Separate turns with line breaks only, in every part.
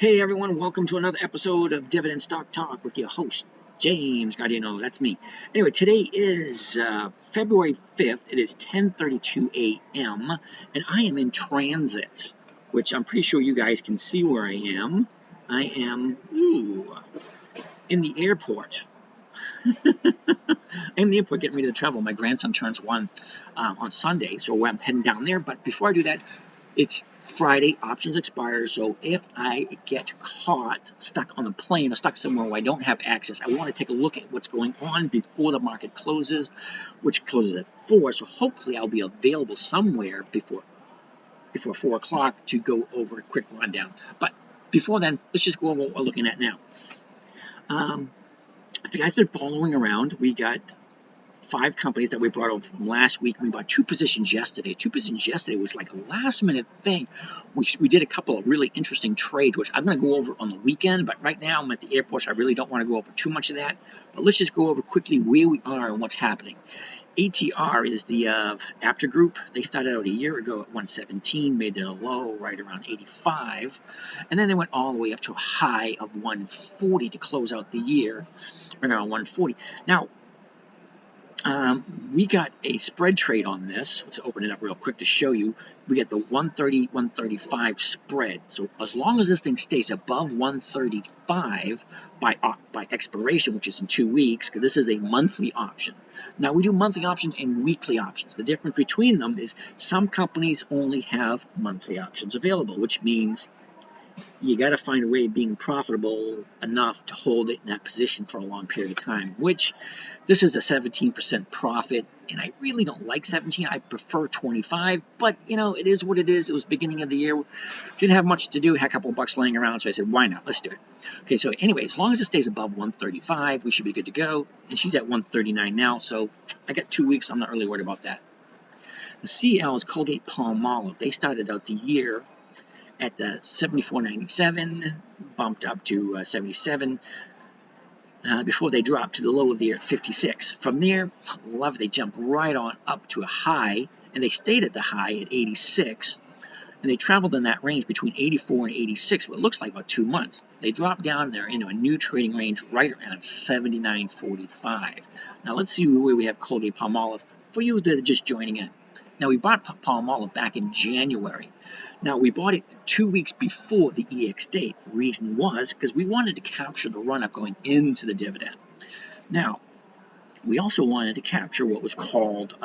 Hey everyone, welcome to another episode of Dividend Stock Talk with your host, James Gardino. That's me. Anyway, today is February 5th. It is 10:32 a.m. and I am in transit, which I'm pretty sure you guys can see where I am. I am in the airport. I'm in the airport getting ready to travel. My grandson turns one on Sunday, so I'm heading down there. But before I do that, it's Friday, options expire, so if I get caught stuck on a plane or stuck somewhere where I don't have access, I want to take a look at what's going on before the market closes, which closes at 4, so hopefully I'll be available somewhere before 4 o'clock to go over a quick rundown. But before then, let's just go over what we're looking at now. If you guys have been following around, we got 5 companies that we brought over from last week. We bought 2 positions yesterday. 2 positions yesterday was like a last-minute thing. We did a couple of really interesting trades, which I'm going to go over on the weekend, but right now I'm at the airport, so I really don't want to go over too much of that. But let's just go over quickly where we are and what's happening. ATR is the after group. They started out a year ago at 117, made their low right around 85, and then they went all the way up to a high of 140 to close out the year, right around 140. Now, we got a spread trade on this. Let's open it up real quick to show you. We get the 130, 135 spread. So as long as this thing stays above 135 by expiration, which is in 2 weeks, because this is a monthly option. Now, we do monthly options and weekly options. The difference between them is some companies only have monthly options available, which means you got to find a way of being profitable enough to hold it in that position for a long period of time, which this is a 17% profit, and I really don't like 17. I prefer 25, but, you know, it is what it is. It was beginning of the year. Didn't have much to do. Had a couple of bucks laying around, so I said, why not? Let's do it. Okay, so anyway, as long as it stays above 135, we should be good to go, and she's at 139 now, so I got 2 weeks. I'm not really worried about that. The CL is Colgate-Palmolive. They started out the year at the 74.97, bumped up to 77 before they dropped to the low of the year at 56. From there, they jumped right on up to a high, and they stayed at the high at 86, and they traveled in that range between 84 and 86 for what looks like about 2 months. They dropped down there into a new trading range right around 79.45. Now let's see where we have Colgate-Palmolive for you that are just joining in. Now, we bought Palmolive back in January. Now, we bought it 2 weeks before the EX date. The reason was because we wanted to capture the run-up going into the dividend. Now, we also wanted to capture what was called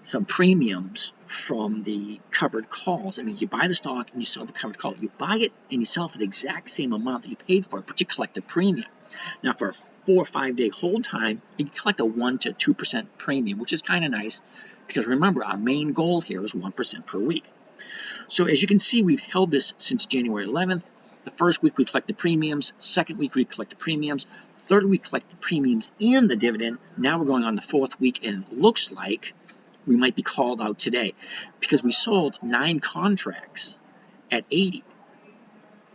some premiums from the covered calls. I mean, you buy the stock and you sell the covered call. You buy it and you sell for the exact same amount that you paid for it, but you collect a premium. Now, for a 4 or 5 day hold time, you can collect a 1 to 2% premium, which is kind of nice because remember, our main goal here is 1% per week. So as you can see, we've held this since January 11th. The first week we collected premiums, second week we collected premiums, third week collected premiums and the dividend. Now we're going on the 4th week, and it looks like we might be called out today because we sold 9 contracts at 80.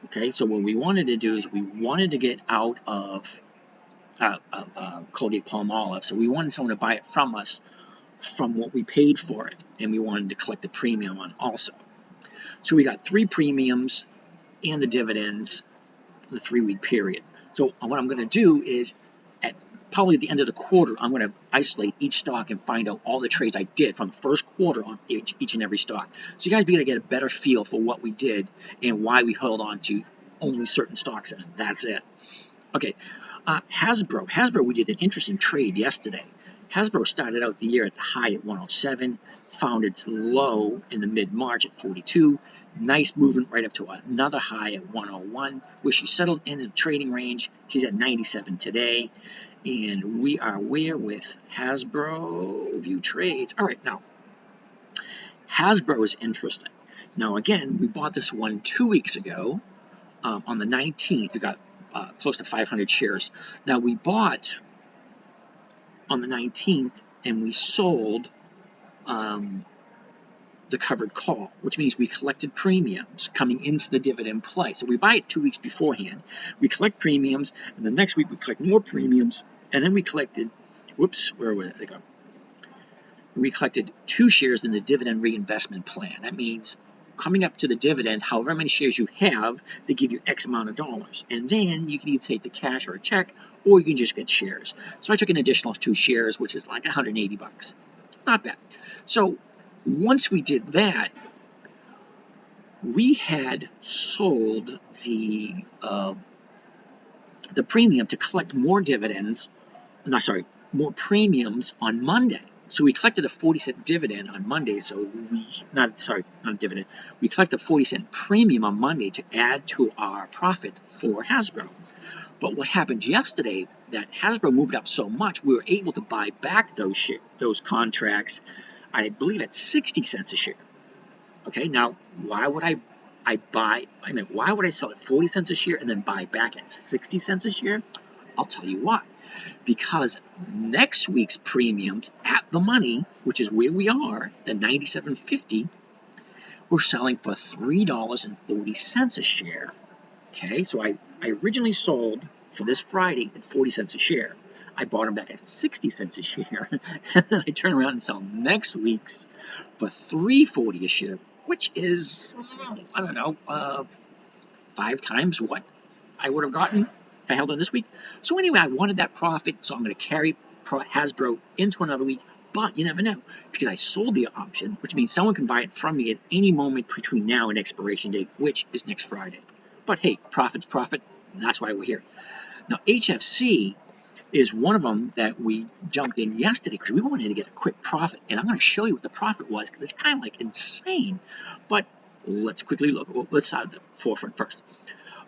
Okay, so what we wanted to do is we wanted to get out of Colgate-Palmolive. So we wanted someone to buy it from us from what we paid for it, and we wanted to collect a premium on also. So we got 3 premiums and the dividends in the 3-week period. So what I'm going to do is probably at the end of the quarter, I'm going to isolate each stock and find out all the trades I did from the first quarter on each and every stock. So you guys be able to get a better feel for what we did and why we held on to only certain stocks, and that's it. Okay, Hasbro, we did an interesting trade yesterday. Hasbro started out the year at the high at 107, found its low in the mid-March at 42. Nice movement right up to another high at 101, where she settled in the trading range. She's at 97 today. And we are where with Hasbro view trades. All right, now, Hasbro is interesting. Now, again, we bought this one 2 weeks ago on the 19th. We got close to 500 shares. Now, we bought on the 19th, and we sold the covered call, which means we collected premiums coming into the dividend play. So we buy it 2 weeks beforehand. We collect premiums, and the next week we collect more premiums, and then we collected, where would they go? We collected 2 shares in the dividend reinvestment plan. That means coming up to the dividend, however many shares you have, they give you X amount of dollars. And then you can either take the cash or a check, or you can just get shares. So I took an additional 2 shares, which is like 180 bucks. Not bad. So once we did that, we had sold the premium to collect more dividends, more premiums on Monday. So we collected a 40-cent dividend on Monday. So not a dividend. We collected a 40-cent premium on Monday to add to our profit for Hasbro. But what happened yesterday, that Hasbro moved up so much, we were able to buy back those contracts, I believe at 60 cents a share. Okay, now why would why would I sell at 40 cents a share and then buy back at 60 cents a share? I'll tell you why. Because next week's premiums at the money, which is where we are, the 97.50, we're selling for $3.40 a share. Okay, so I originally sold for this Friday at 40 cents a share. I bought them back at 60 cents a share, and then I turn around and sell next week's for $3.40 a share, which is, I don't know, 5 times what I would have gotten if I held on this week. So anyway, I wanted that profit, so I'm going to carry Hasbro into another week. But you never know, because I sold the option, which means someone can buy it from me at any moment between now and expiration date, which is next Friday. But hey, profit's profit, and that's why we're here. Now, HFC is one of them that we jumped in yesterday because we wanted to get a quick profit. And I'm going to show you what the profit was, because it's kind of like insane. But let's quickly look. Well, let's start at the forefront first.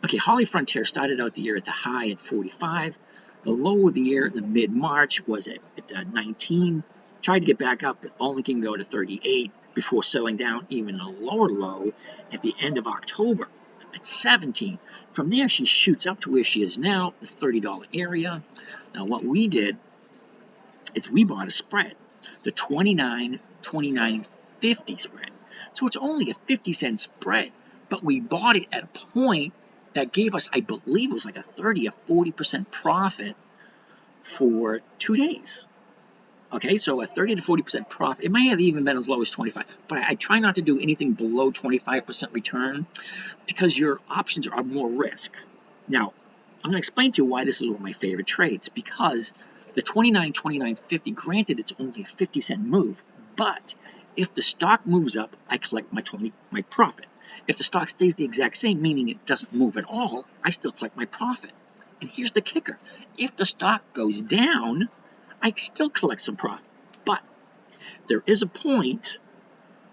Okay, HollyFrontier started out the year at the high at 45. The low of the year, the mid-March, was at 19. Tried to get back up, but only can go to 38 before settling down even a lower low at the end of October at 17. From there, she shoots up to where she is now, the $30 area. Now, what we did is we bought a spread, the 29.50 spread. So it's only a 50-cent spread, but we bought it at a point that gave us, I believe it was like a 30 or 40% profit for 2 days. Okay, so a 30 to 40% profit. It may have even been as low as 25, but I try not to do anything below 25% return because your options are more risk. Now, I'm going to explain to you why this is one of my favorite trades, because the 29.50, granted it's only a 50-cent move, but if the stock moves up, I collect my profit. If the stock stays the exact same, meaning it doesn't move at all, I still collect my profit. And here's the kicker. If the stock goes down, I still collect some profit. But there is a point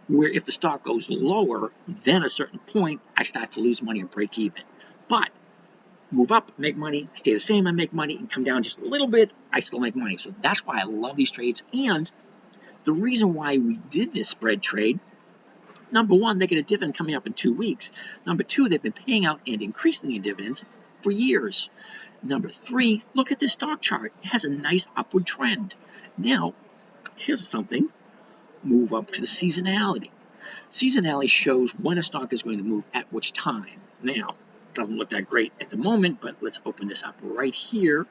where if the stock goes lower than a certain point, I start to lose money or break even. But move up, make money, stay the same, I make money, and come down just a little bit, I still make money. So that's why I love these trades. And the reason why we did this spread trade, number one, they get a dividend coming up in 2 weeks. Number two, they've been paying out and increasing the dividends for years. Number three, look at this stock chart. It has a nice upward trend. Now, here's something. Move up to the seasonality. Seasonality shows when a stock is going to move at which time. Now, it doesn't look that great at the moment, but let's open this up right here.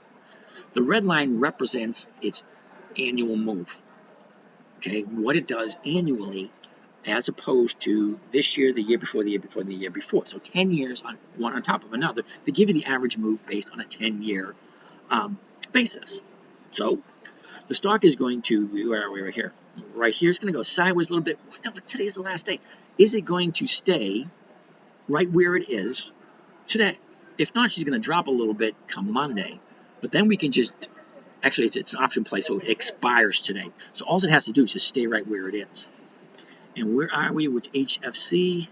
The red line represents its annual move. Okay, what it does annually, as opposed to this year, the year before, the year before, the year before. So 10 years on one on top of another to give you the average move based on a 10-year basis. So the stock is going to, where are we right here? Right here, it's going to go sideways a little bit. Today's the last day. Is it going to stay right where it is today? If not, she's going to drop a little bit come Monday. But then we can just, actually it's an option play, so it expires today. So all it has to do is just stay right where it is. And where are we with HFC?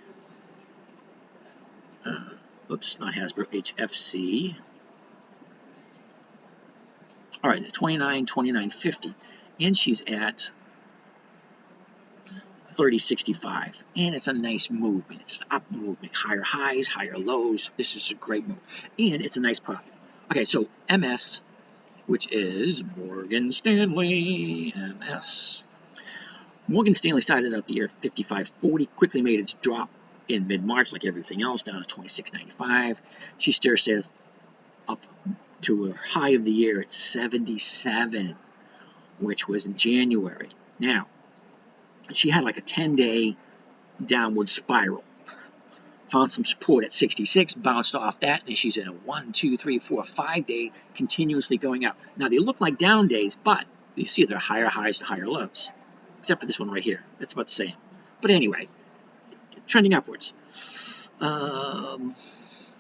Oops, not Hasbro, HFC. All right, 29.50. And she's at 30.65. And it's a nice movement. It's an up movement. Higher highs, higher lows. This is a great move. And it's a nice profit. Okay, so MS, which is Morgan Stanley, MS. Morgan Stanley started out the year 55.40, quickly made its drop in mid-March like everything else, down to 26.95. She still says up to a high of the year at 77, which was in January. Now, she had like a 10-day downward spiral. found some support at 66, bounced off that, and she's in a 1, 2, 3, 4, 5 day continuously going up. Now they look like down days, but you see they're higher highs and higher lows, except for this one right here. That's about the same. But anyway, trending upwards.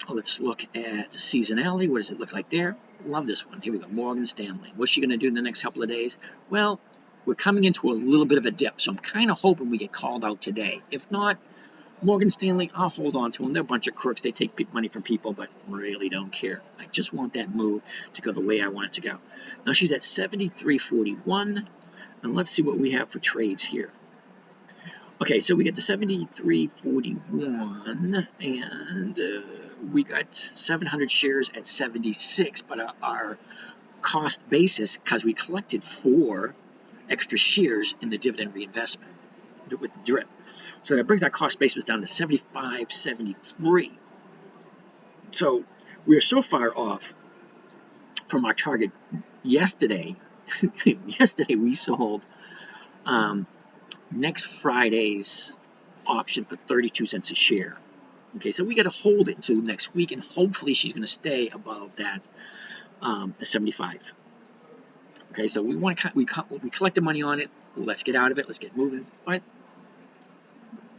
Let's look at seasonality. What does it look like there? Love this one. Here we go. Morgan Stanley. What's she going to do in the next couple of days? Well, we're coming into a little bit of a dip, so I'm kind of hoping we get called out today. If not, Morgan Stanley, I'll hold on to them. They're a bunch of crooks. They take money from people, but really don't care. I just want that move to go the way I want it to go. Now she's at 73.41, and let's see what we have for trades here. Okay, so we get the 73.41, and we got 700 shares at 76, but our cost basis, because we collected 4 extra shares in the dividend reinvestment with the drip. So that brings our cost basis down to 75.73. So we are so far off from our target yesterday. Yesterday we sold next Friday's option for 32 cents a share. Okay, so we got to hold it until next week, and hopefully she's going to stay above that the 75. Okay, so we collected money on it. Let's get out of it. Let's get moving. But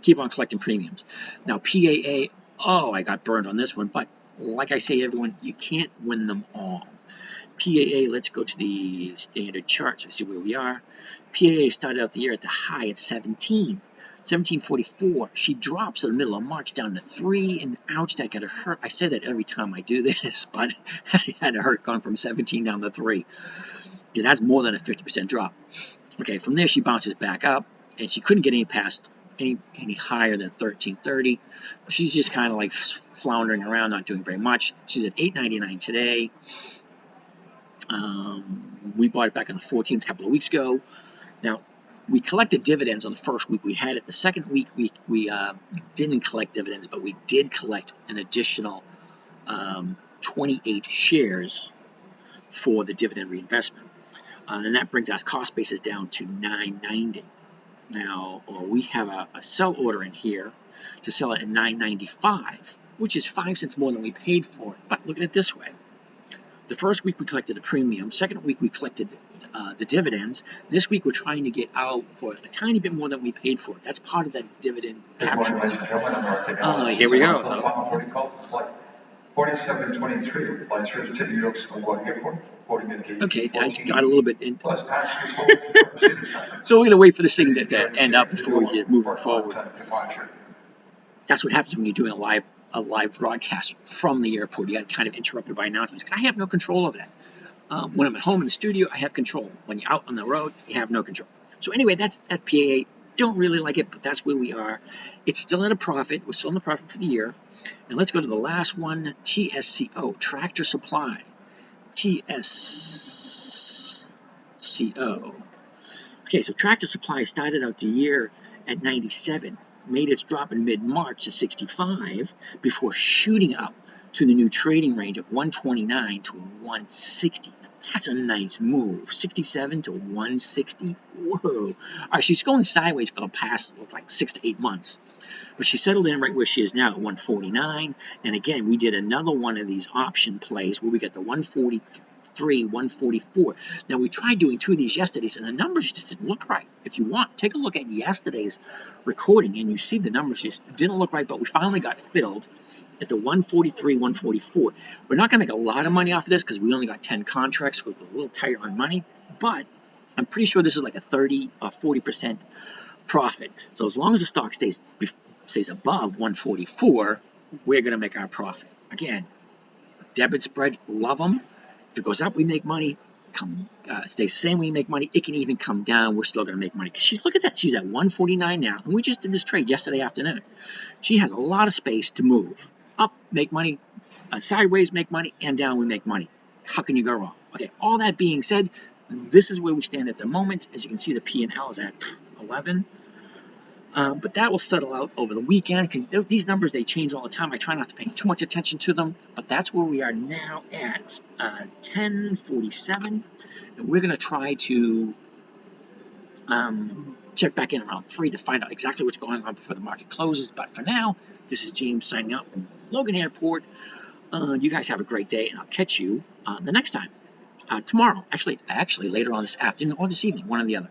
keep on collecting premiums. Now PAA. Oh, I got burned on this one. But like I say, everyone, you can't win them all. PAA. Let's go to the standard charts and see where we are. PAA started out the year at the high at 17.44. She drops in the middle of March down to 3, and ouch, that got her hurt. I say that every time I do this, but it had to hurt, gone from 17 down to 3. Yeah, that's more than a 50% drop. Okay, from there she bounces back up, and she couldn't get any past any higher than 13.30. But she's just kind of like floundering around, not doing very much. She's at 8.99 today. We bought it back on the 14th a couple of weeks ago. Now, we collected dividends on the first week we had it. The second week we didn't collect dividends, but we did collect an additional 28 shares for the dividend reinvestment. And that brings our cost basis down to $9.90. Now, we have a sell order in here to sell it at $9.95, which is 5 cents more than we paid for it. But look at it this way. The first week we collected a premium. Second week we collected the dividends. This week we're trying to get out for a tiny bit more than we paid for it. That's part of that dividend capture. Here we go. So,
4723 flights to New York City Airport.
Okay, I got a little bit in. So we're going to wait for this thing to end up before we get moving forward. That's what happens when you're doing a live broadcast from the airport. You got kind of interrupted by announcements because I have no control over that. When I'm at home in the studio, I have control. When you're out on the road, you have no control. So anyway, that's PAA. Don't really like it, but that's where we are. It's still at a profit. We're still in the profit for the year. And let's go to the last one, TSCO, Tractor Supply. TSCO. Okay, so Tractor Supply started out the year at 97, made its drop in mid-March to 65 before shooting up to the new trading range of 129 to 160. That's a nice move. 67 to 160. Whoa. She's going sideways for the past like 6 to 8 months. But she settled in right where she is now at 149. And again, we did another one of these option plays where we got the 143, 144. Now, we tried doing 2 of these yesterday, and the numbers just didn't look right. If you want, take a look at yesterday's recording, and you see the numbers just didn't look right, but we finally got filled at the 143, 144. We're not going to make a lot of money off of this because we only got 10 contracts, so we're a little tight on money, but I'm pretty sure this is like a 30 or 40% profit. So as long as the stock stays above 144, we're going to make our profit. Again, debit spread, love them. If it goes up, we make money. Stays the same, we make money. It can even come down. We're still going to make money. Look at that. She's at 149 now, and we just did this trade yesterday afternoon. She has a lot of space to move. Up, make money. Sideways, make money. And down, we make money. How can you go wrong? Okay, all that being said, this is where we stand at the moment. As you can see, the P&L is at 11. But that will settle out over the weekend. Because these numbers, they change all the time. I try not to pay too much attention to them. But that's where we are now at 10:47. And we're going to try to check back in around 3 to find out exactly what's going on before the market closes. But for now, this is James signing out from Logan Airport. You guys have a great day, and I'll catch you the next time. Tomorrow, actually later on this afternoon or this evening, one or the other.